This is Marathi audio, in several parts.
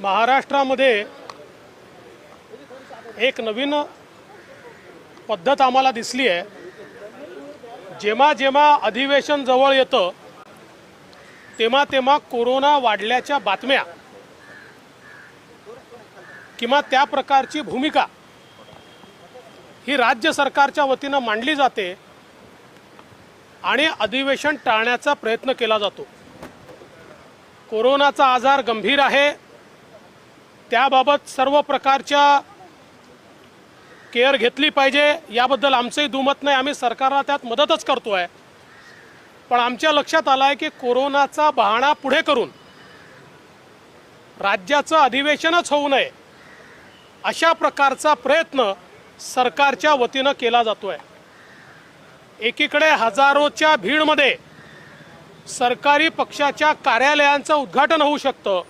महाराष्ट्रामध्ये एक नवीन पद्धत आम्हाला दिसली आहे। जेव्हा जेव्हा अधिवेशन जवळ येतं तेव्हा तेव्हा कोरोना वाढल्याच्या बातम्या किंवा त्या प्रकारची भूमिका ही राज्य सरकारच्या वतीनं मांडली जाते आणि अधिवेशन टाळण्याचा प्रयत्न केला जातो। कोरोनाचा आजार गंभीर आहे, त्याबाबत सर्व प्रकारच्या केअर घेतली पाहिजे याबद्दल आमचंही दुमत नाही, आम्ही सरकारला त्यात मदतच करतोय। पण आमच्या लक्षात आलं आहे की कोरोनाचा बहाणा पुढे करून राज्याचं अधिवेशनच होऊ नये अशा प्रकारचा प्रयत्न सरकारच्या वतीनं केला जातोय। एकीकडे हजारोच्या भीडमध्ये सरकारी पक्षाच्या कार्यालयांचं उद्घाटन होऊ शकतं,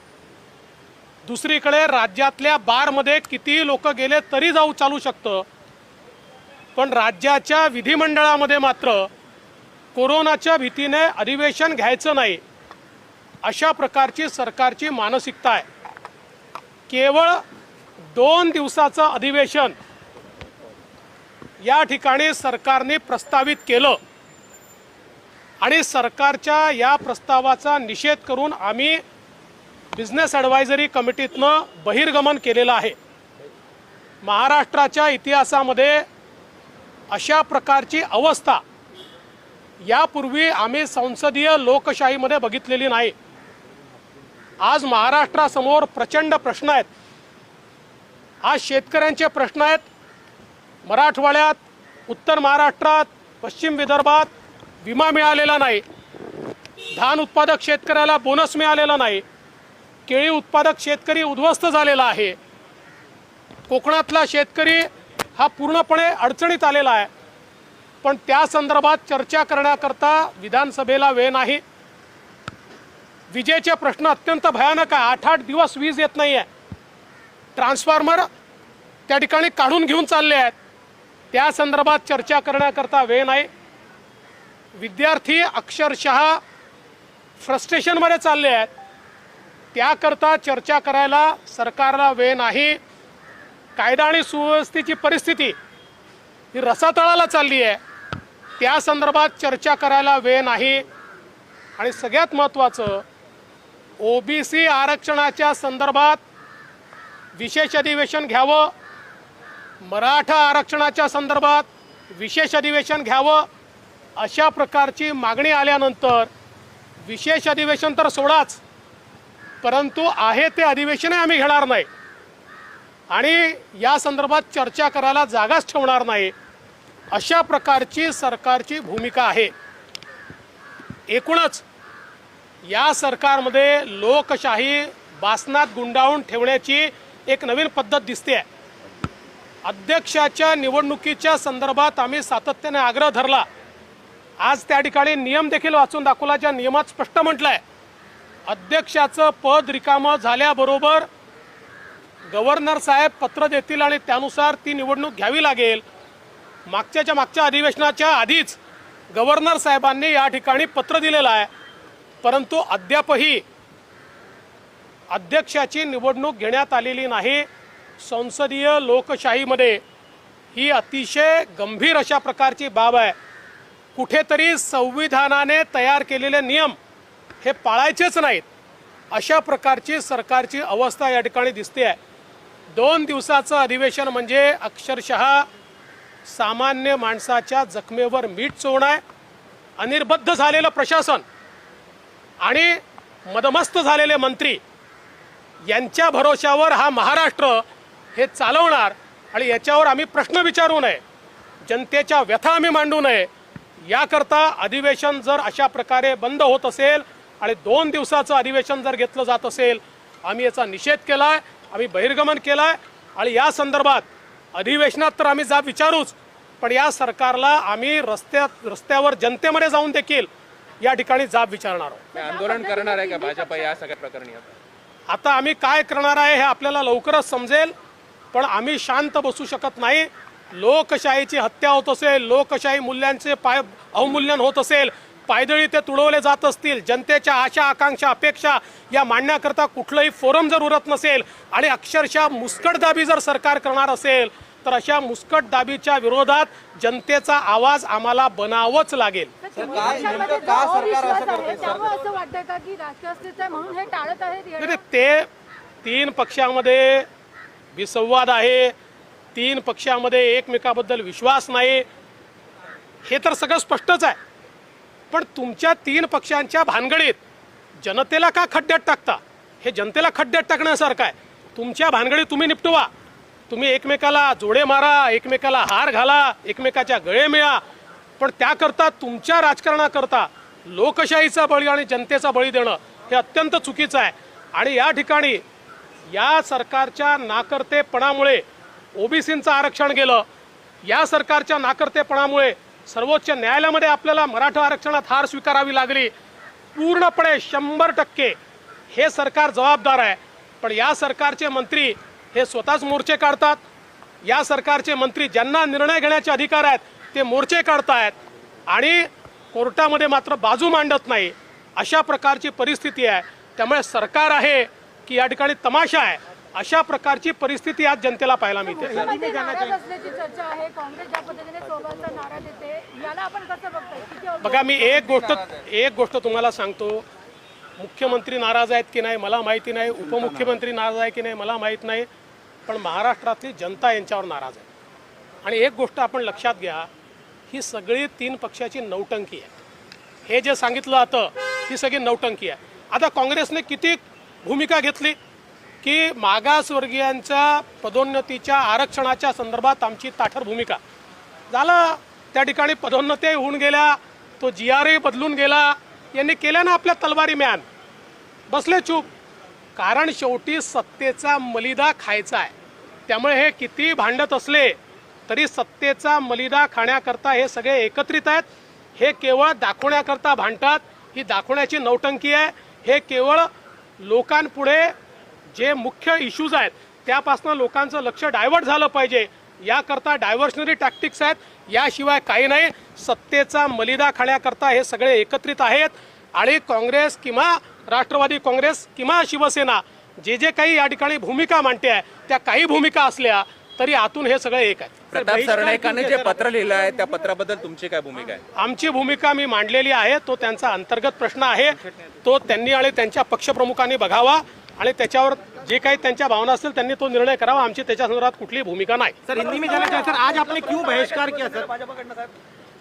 दुसरीकडे राज्यातल्या बारमध्ये किती लोक गेले तरी जाऊ चालू शकतं, पण राज्याच्या विधिमंडळामध्ये मात्र कोरोनाच्या भीतीने अधिवेशन घ्यायचं नाही अशा प्रकारची सरकारची मानसिकता आहे। केवळ 2 दिवसाचं अधिवेशन या ठिकाणी सरकारने प्रस्तावित केलं आणि सरकारच्या या प्रस्तावाचा निषेध करून आम्ही बिझनेस ॲडवायझरी कमिटीतनं बहिर्गमन केलेलं आहे। महाराष्ट्राच्या इतिहासामध्ये अशा प्रकारची अवस्था यापूर्वी आम्ही संसदीय लोकशाहीमध्ये बघितलेली नाही। आज महाराष्ट्रासमोर प्रचंड प्रश्न आहेत। आज शेतकऱ्यांचे प्रश्न आहेत। मराठवाड्यात, उत्तर महाराष्ट्रात, पश्चिम विदर्भात विमा मिळालेला नाही, धान उत्पादक शेतकऱ्याला बोनस मिळालेला नाही, केळी उत्पादक शेतकरी उद्ध्वस्त झालेला आहे, कोकणातला शेतकरी हा पूर्णपणे अडचणीत आलेला आहे। पण त्या संदर्भात चर्चा करण्याकरता विधानसभेला वेळ नाही। विजेचे प्रश्न अत्यंत भयानक आहे, 8-8 दिवस वीज येत नाही आहे, ट्रान्सफॉर्मर त्या ठिकाणी काढून घेऊन चालले आहेत, त्या संदर्भात चर्चा करण्याकरता वेळ नाही। विद्यार्थी अक्षरशः फ्रस्ट्रेशनमध्ये चालले आहेत, त्याकरता चर्चा करायला सरकारला वेळ नाही। कायदा आणि सुव्यवस्थेची परिस्थिती ही रसातळाला चालली आहे, त्या संदर्भात चर्चा करायला वेळ नाही। आणि सगळ्यात महत्त्वाचं, ओबीसी आरक्षणाच्या संदर्भात विशेष अधिवेशन घ्यावं, मराठा आरक्षणाच्या संदर्भात विशेष अधिवेशन घ्यावं अशा प्रकारची मागणी आल्यानंतर विशेष अधिवेशन तर सोडाच, परंतु आहे ते अधिवेशनही आम्ही घेणार नाही आणि या संदर्भात चर्चा करायला जागाच ठेवणार नाही अशा प्रकारची सरकारची भूमिका आहे। एकूणच या सरकारमध्ये लोकशाही बासनात गुंडाळून ठेवण्याची एक नवीन पद्धत दिसते आहे। अध्यक्षाच्या निवडणुकीच्या संदर्भात आम्ही सातत्याने आग्रह धरला, आज त्या ठिकाणी नियम देखील वाचून दाखवला, ज्या नियमात स्पष्ट म्हटलं आहे अध्यक्षाचं पद रिकामं झाल्याबरोबर गव्हर्नर साहेब पत्र देतील आणि त्यानुसार ती निवडणूक घ्यावी लागेल। मागच्या अधिवेशनाच्या आधीच गव्हर्नर साहेबांनी या ठिकाणी पत्र दिलेलं आहे, परंतु अद्यापही अध्यक्षाची निवडणूक घेण्यात आलेली नाही। संसदीय लोकशाहीमध्ये ही अतिशय गंभीर अशा प्रकारची बाब आहे। कुठेतरी संविधानाने तयार केलेले नियम हे पाळायचेच नाहीत अशा प्रकारची सरकारची अवस्था या ठिकाणी दिसते आहे। 2 दिवसाचं अधिवेशन म्हणजे अक्षरशः सामान्य माणसाच्या जखमेवर मीठ चोळणं आहे। अनिर्बद्ध झालेलं प्रशासन आणि मदमस्त झालेले मंत्री यांच्या भरोशावर हा महाराष्ट्र हे चालवणार आणि याच्यावर आम्ही प्रश्न विचारू नये, जनतेच्या व्यथा आम्ही मांडू नये, याकरता अधिवेशन जर अशा प्रकारे बंद होत असेल आणि 2 दिवसाचं अधिवेशन जर घेतलं जात असेल, आम्ही याचा निषेध केला आहे, आम्ही बहिर्गमन केलं आहे आणि या संदर्भात अधिवेशनात तर आम्ही जाब विचारूच, पण या सरकारला आम्ही रस्त्यावर जनतेमध्ये जाऊन देखील या ठिकाणी जाब विचारणार आहोत। आंदोलन करणार आहे का भाजप या सगळ्या प्रकरणी? आता आम्ही काय करणार आहे हे आपल्याला लवकरच समजेल, पण आम्ही शांत बसू शकत नाही। लोकशाहीची हत्या होत असेल, लोकशाही मूल्यांचे अवमूल्यन होत असेल, पायदळी ते तुडवले जात असतील, जनतेच्या आशा आकांक्षा अपेक्षा या मांडण्याकरता कुठलंही फोरम जर उरत नसेल आणि अक्षरशः मुस्कटदाबी जर सरकार करणार असेल तर अशा मुस्कटदाबीच्या विरोधात जनतेचा आवाज आम्हाला बनावंच लागेल. ते 3 पक्षामध्ये विसंवाद आहे, 3 पक्षामध्ये एकमेकाबद्दल विश्वास नाही, हे तर सगळं स्पष्टच आहे. पण तुमच्या 3 पक्षांच्या भानगडीत जनतेला का खड्ड्यात टाकता? हे जनतेला खड्ड्यात टाकण्यासारखं आहे. तुमच्या भानगडीत तुम्ही निपटवा, तुम्ही एकमेकाला जोडे मारा, एकमेकाला हार घाला, एकमेकाच्या गळे मिळा, पण त्याकरता तुमच्या राजकारणाकरता लोकशाहीचा बळी आणि जनतेचा बळी देणं हे अत्यंत चुकीचं आहे. आणि या ठिकाणी या सरकारच्या नाकर्तेपणामुळे ओबीसींचं आरक्षण गेलं, या सरकारच्या नाकर्तेपणामुळे सर्वोच्च न्यायालयामध्ये आपल्याला मराठा आरक्षणात हार स्वीकारावी लागली. पूर्णपणे 100% हे सरकार जबाबदार आहे. पण या सरकारचे मंत्री हे स्वतःच मोर्चे काढतात, या सरकारचे मंत्री ज्यांना निर्णय घेण्याचे अधिकार आहेत ते मोर्चे काढतायत आणि कोर्टामध्ये मात्र बाजू मांडत नाही. अशा प्रकारची परिस्थिती आहे. त्यामुळे सरकार आहे की या ठिकाणी तमाशा आहे, अशा प्रकारची परिस्थिती आज जनतेला पाहायला मिळते. बघा, मी एक गोष्ट तुम्हाला सांगतो. मुख्यमंत्री नाराज आहेत की नाही मला माहिती नाही, उपमुख्यमंत्री नाराज आहे की नाही मला माहीत नाही, पण महाराष्ट्रातली जनता यांच्यावर नाराज आहे. आणि एक गोष्ट आपण लक्षात घ्या, ही सगळी 3 पक्षाची नौटंकी आहे. हे जे सांगितलं जातं ही सगळी नौटंकी आहे. आता काँग्रेसने किती भूमिका घेतली की मागासवर्गीयांच्या पदोन्नतीच्या आरक्षणाच्या संदर्भात आमची ताठर भूमिका झालं. त्या ठिकाणी पदोन्नती होऊन गेल्या, तो GRA बदलून गेला, यांनी केल्या ना आपल्या तलवारी म्यान, बसले चूप. कारण शेवटी सत्तेचा मलिदा खायचा आहे. त्यामुळे हे किती भांडत असले तरी सत्तेचा मलिदा खाण्याकरता हे सगळे एकत्रित आहेत. हे केवळ दाखवण्याकरता भांडतात, ही दाखवण्याची नौटंकी आहे. हे केवळ लोकांपुढे जे मुख्य इश्यूज आहेत त्यापासून लोकांचं लक्ष डायव्हर्ट झालं पाहिजे याकरता डायव्हर्शनरी टॅक्टिक्स आहेत, याशिवाय काही नाही. सत्तेचा मलिदा खाण्याकरता हे सगळे एकत्रित आहेत. आणि काँग्रेस किंवा राष्ट्रवादी काँग्रेस किंवा शिवसेना जे काही या ठिकाणी भूमिका मांडते आहे त्या काही भूमिका असल्या तरी आतून हे सगळे एक आहे. प्रताप सरनाईकांनी जे पत्र लिहिलं आहे त्या पत्राबद्दल तुमची काय भूमिका आहे? आमची भूमिका मी मांडलेली आहे. तो त्यांचा अंतर्गत प्रश्न आहे, तो त्यांनी आणि त्यांच्या पक्षप्रमुखांनी बघावा आणि त्याच्यावर जे काही त्यांच्या भावना असतील त्यांनी तो निर्णय करावा. आमची त्याच्या संदर्भात कुठलीही भूमिका नाही. सर, हिंदी में जाना चाहिए सर, आज आपने क्यों बहिष्कार किया सर? भाजपाकडनं साहेब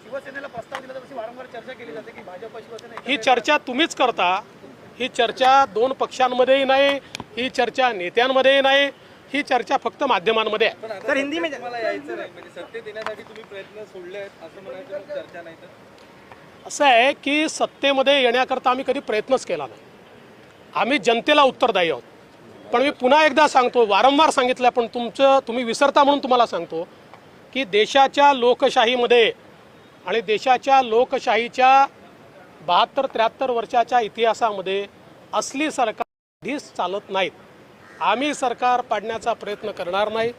शिवसेनेला प्रस्ताव दिला तर तशी वारंवार चर्चा केली जाते की भाजप शिवसेना. ही चर्चा तुम्हीच करता. ही चर्चा 2 पक्षांमध्येही नाही, ही चर्चा नेत्यांमध्येही नाही, ही चर्चा फक्त माध्यमांमध्ये आहे. सर, हिंदी में मला यायचं नाही म्हणजे सत्तेत येण्यासाठी तुम्ही प्रयत्न सोडले आहेत असं म्हणायचं, चर्चा नाही तर असं आहे की सत्तेमध्ये येण्याकरता आम्ही कधी प्रयत्नच केला नाही. आम्ही जनतेला उत्तरदायी आहोत. पण मी पुन्हा एकदा सांगतो, वारंवार सांगितलं पण तुम्ही विसरता म्हणून तुम्हाला सांगतो की देशाच्या लोकशाहीमध्ये आणि देशाच्या लोकशाहीच्या 72-73 वर्षाच्या इतिहासामध्ये असली सरकार कधीच चालत नाहीत. आम्ही सरकार पाडण्याचा प्रयत्न करणार नाही,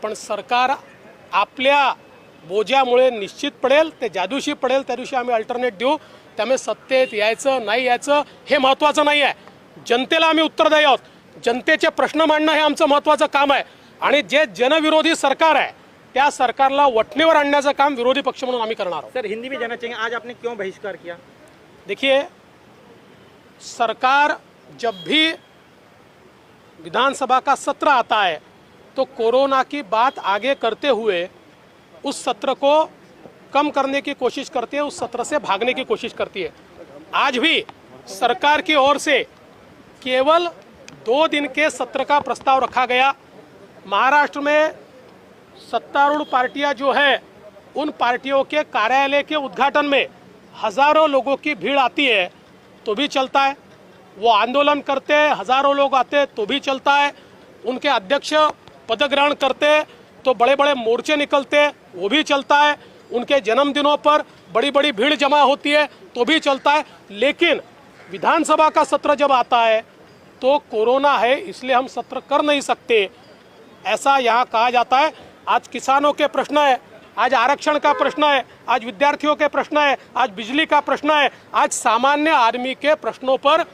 पण सरकार आपल्या बोजामुळे निश्चित पडेल, ते ज्या दिवशी पडेल त्या दिवशी आम्ही अल्टरनेट देऊ. त्यामुळे सत्तेत यायचं नाही यायचं हे महत्त्वाचं नाही आहे. जनतेला आम्ही उत्तरदायी आहोत. जनतेचे प्रश्न मांडणं हे आमचं महत्त्वाचं काम आहे. आणि जे जनविरोधी सरकार आहे त्या सरकारला वठणीवर आणण्याचं काम विरोधी पक्ष म्हणून आम्ही करणार आहोत. सर, हिंदी में जाना चाहिए, आज आपने क्यों बहिष्कार किया? देखिए, सरकार जब भी विधानसभा का सत्र आता है तो कोरोना की बात आगे करते हुए उस सत्र को कम करने की कोशिश करती है, उस सत्र से भागने की कोशिश करती है. आज भी सरकार की ओर से केवल 2 दिन के सत्र का प्रस्ताव रखा गया. महाराष्ट्र में सत्तारूढ़ पार्टियां जो है उन पार्टियों के कार्यालय के उद्घाटन में हजारों लोगों की भीड़ आती है तो भी चलता है. वो आंदोलन करते हजारों लोग आते तो भी चलता है. उनके अध्यक्ष पदग्रहण करते तो बड़े बड़े मोर्चे निकलते वो भी चलता है. उनके जन्मदिनों पर बड़ी बड़ी भीड़ जमा होती है तो भी चलता है. लेकिन विधानसभा का सत्र जब आता है तो कोरोना है इसलिए हम सत्र कर नहीं सकते, ऐसा यहाँ कहा जाता है. आज किसानों के प्रश्न है, आज आरक्षण का प्रश्न है, आज विद्यार्थियों के प्रश्न है, आज बिजली का प्रश्न है, आज सामान्य आदमी के प्रश्नों पर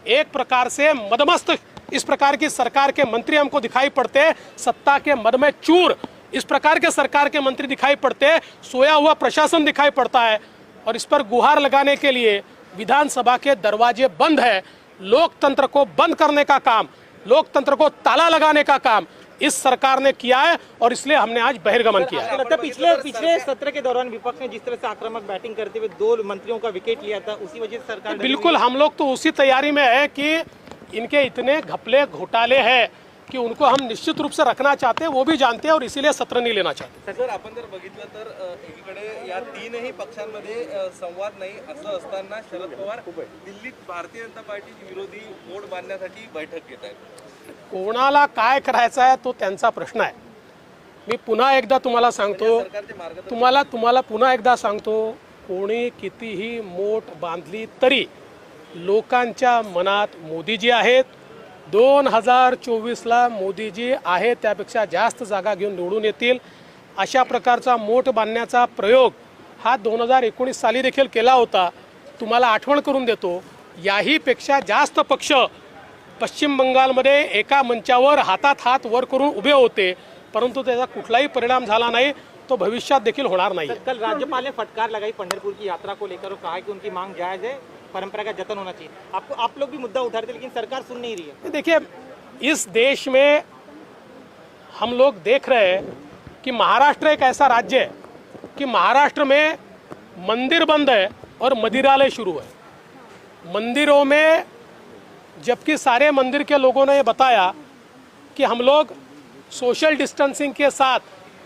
एक प्रकार से मदमस्त इस प्रकार की सरकार के मंत्री हमको दिखाई पड़ते हैं, सत्ता के मद में चूर इस प्रकार के सरकार के मंत्री दिखाई पड़ते हैं, सोया हुआ प्रशासन दिखाई पड़ता है। और इस पर गुहार लगाने के लिए विधानसभा के दरवाजे बंद है। लोकतंत्र को बंद करने का काम, लोकतंत्र को ताला लगाने का काम इस सरकार ने किया है और इसलिए हमने आज बहिर्गमन किया है। लगता है पिछले सत्र के दौरान विपक्ष ने जिस तरह से आक्रामक बैटिंग करते हुए 2 मंत्रियों का विकेट लिया था, उसी वजह से सरकार बिल्कुल हम लोग तो उसी तैयारी में है कि इनके इतने घपले घोटाले हैं की उनको हम निश्चित रूप से रखना चाहते हैं, वो भी जानते हैं और इसीलिए सत्र नहीं लेना चाहते। सर आपण जर बघितलं तर एकीकडे या तीनही पक्षांमध्ये संवाद नाही असं असताना शरद पवार दिल्लीत भारतीय जनता पार्टीची विरोधी मोड बांधण्यासाठी बैठक घेत आहेत। कोणाला काय करायचं आहे तो त्यांचा प्रश्न आहे। मी पुन्हा एकदा तुम्हाला सांगतो, तुम्हाला पुन्हा एकदा सांगतो, कोणी कितीही मोठ बांधली तरी लोकांच्या मनात मोदीजी आहेत। 2024ला मोदीजी आहे त्यापेक्षा जास्त जागा घेऊन निवडून येतील। अशा प्रकारचा मोठ बांधण्याचा प्रयोग हा 2019 साली देखील केला होता। तुम्हाला आठवण करून देतो, याही पेक्षा जास्त पक्ष पश्चिम बंगालमध्ये एका मंचावर हातात हात वर करून उभे होते, परंतु त्याचा कुठलाही परिणाम झाला नाही, तो भविष्यात देखील होणार नाही। कल राज्यपाल ने फटकार लगाई पंढरपुर की यात्रा को लेकर और कहा कि उनकी मांग जायज है, परंपरा का जतन होना चाहिए। आप लोग भी मुद्दा उठा रहे थे लेकिन सरकार सुन नहीं रही है। देखिए, इस देश में हम लोग देख रहे हैं कि महाराष्ट्र एक ऐसा राज्य है कि महाराष्ट्र में मंदिर बंद है और मदिरालय शुरू है। मंदिरों में, जबकि सारे मंदिर के लोगों ने ये बताया कि हम लोग सोशल डिस्टेंसिंग के साथ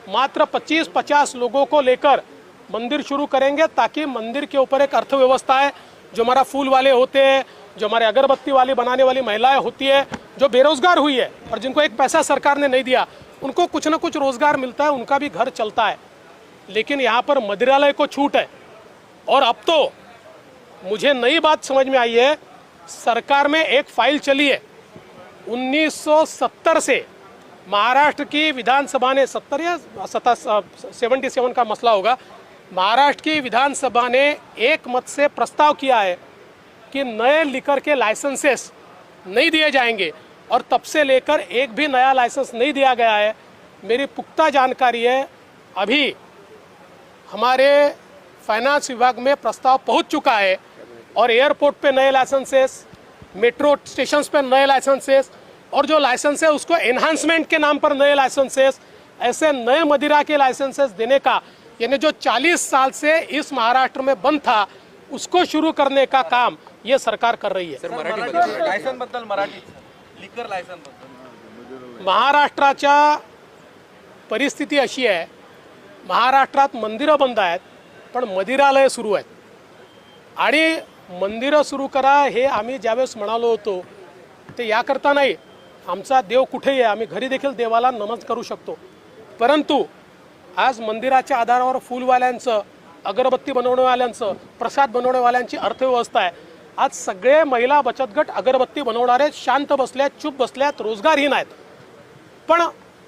मात्र 25-50 लोगों को लेकर मंदिर शुरू करेंगे, ताकि मंदिर के ऊपर एक अर्थव्यवस्था है। जो हमारा फूल वाले होते हैं, जो हमारे अगरबत्ती वाली बनाने वाली महिलाएं होती है, जो बेरोजगार हुई है और जिनको एक पैसा सरकार ने नहीं दिया, उनको कुछ ना कुछ रोजगार मिलता है, उनका भी घर चलता है। लेकिन यहाँ पर मदिरालय को छूट है। और अब तो मुझे नई बात समझ में आई है, सरकार में एक फाइल चली है 1970 से महाराष्ट्र की विधानसभा ने 70 या 77 का मसला होगा, महाराष्ट्र की विधानसभा ने एक मत से प्रस्ताव किया है कि नए लिकर के लाइसेंसेस नहीं दिए जाएंगे और तब से लेकर एक भी नया लाइसेंस नहीं दिया गया है। मेरी पुख्ता जानकारी है, अभी हमारे फाइनेंस विभाग में प्रस्ताव पहुंच चुका है और एयरपोर्ट पे नए लाइसेंसेस, मेट्रो स्टेशंस पे नए लाइसेंसेस और जो लाइसेंस है उसको एनहांसमेंट के नाम पर नए लाइसेंसेस, ऐसे नए मदिरा के लाइसेंसेस देने का, यानी जो 40 साल से इस महाराष्ट्र में बंद था उसको शुरू करने का काम ये सरकार कर रही है। लायसन बद्दल मराठी लिकर लायसन बद्दल महाराष्ट्राच्या परिस्थिती अशी आहे, महाराष्ट्रात मंदिरं बंद आहेत पण मदिरालय सुरू आहेत। आणि मंदिरं सुरू करा हे आम्ही ज्यावेळेस म्हणालो होतो ते याकरता नाही, आमचा देव कुठेही आहे, आम्ही घरी देखील देवाला नमन करू शकतो, परंतु आज मंदिराच्या आधारावर फूलवाल्यांचं, अगरबत्ती बनवण्यावाल्यांचं, प्रसाद बनवण्यावाल्यांची अर्थव्यवस्था आहे। आज सगळे महिला बचत गट अगरबत्ती बनवणारे शांत बसल्यात, चुप बसल्यात, रोजगारहीन आहेत। पण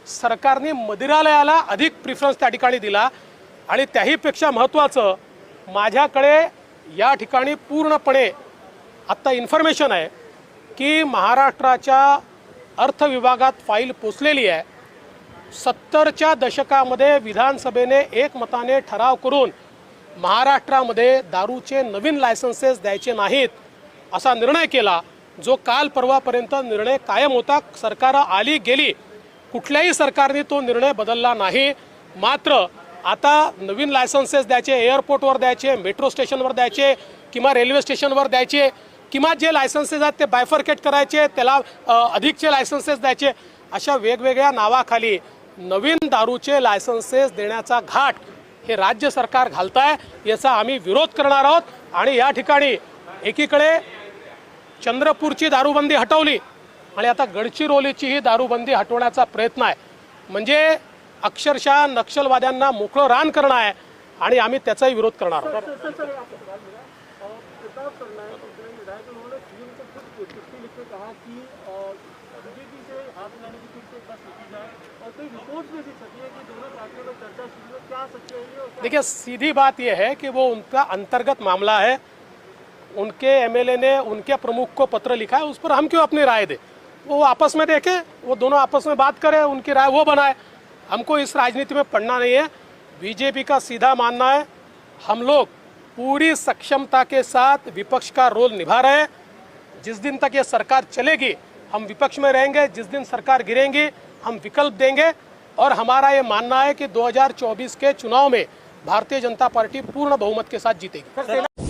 सरकारने मदिरालयाला अधिक प्रिफरन्स त्या ठिकाणी दिला। आणि त्याहीपेक्षा महत्त्वाचं, माझ्याकडे या ठिकाणी पूर्णपणे आत्ता इन्फॉर्मेशन आहे की महाराष्ट्राच्या अर्थ विभागात फाईल पोचलेली आहे। 70च्या दशकामध्ये विधानसभेने एकमताने ठराव करून महाराष्ट्रामध्ये दारूचे नवीन लायसन्सेस द्यायचे नाहीत असा निर्णय केला, जो काल परवापर्यंत निर्णय कायम होता। सरकार आली गेली, कुठल्याही सरकारने तो निर्णय बदलला नाही। मात्र आता नवीन लायसन्सेस द्यायचे, एअरपोर्टवर द्यायचे, मेट्रो स्टेशनवर द्यायचे किंवा रेल्वे स्टेशनवर द्यायचे, किंवा जे लायसन्सेस आहेत ते बायफर्केट करायचे, त्याला अधिकचे लायसन्सेस द्यायचे, अशा वेगवेगळ्या नावाखाली नवीन दारूचे लायसन्सेस देण्याचा घाट हे राज्य सरकार घालत आहे। याचा आम्ही विरोध करणार आहोत। आणि या ठिकाणी एकीकडे चंद्रपूरची दारूबंदी हटवली आणि आता गडचिरोलीचीही दारूबंदी हटवण्याचा प्रयत्न आहे, म्हणजे अक्षरशः नक्षलवाद्यांना मोकळं रान करणं आहे आणि आम्ही त्याचाही विरोध करणार आहोत। उन्होंने सीएम को खुद चिट्ठी लिख के कहा कि बीजेपी से हाथ मिलाने की फिर से एक बार सोची जाए और कई रिपोर्ट्स में भी छपी है कि दोनों पार्टियों में चर्चा शुरू है, क्या सच्चाई है? देखिए, सीधी बात यह है कि वो उनका अंतर्गत मामला है। उनके एमएलए ने उनके प्रमुख को पत्र लिखा है, उस पर हम क्यों अपनी राय दें? वो आपस में देखें, वो दोनों आपस में बात करें, उनकी राय वो बनाए। हमको इस राजनीति में पढ़ना नहीं है। बीजेपी का सीधा मानना है, हम लोग पूरी सक्षमता के साथ विपक्ष का रोल निभा रहे हैं। जिस दिन तक ये सरकार चलेगी हम विपक्ष में रहेंगे, जिस दिन सरकार गिरेंगी हम विकल्प देंगे। और हमारा ये मानना है कि 2024 के चुनाव में भारतीय जनता पार्टी पूर्ण बहुमत के साथ जीतेगी।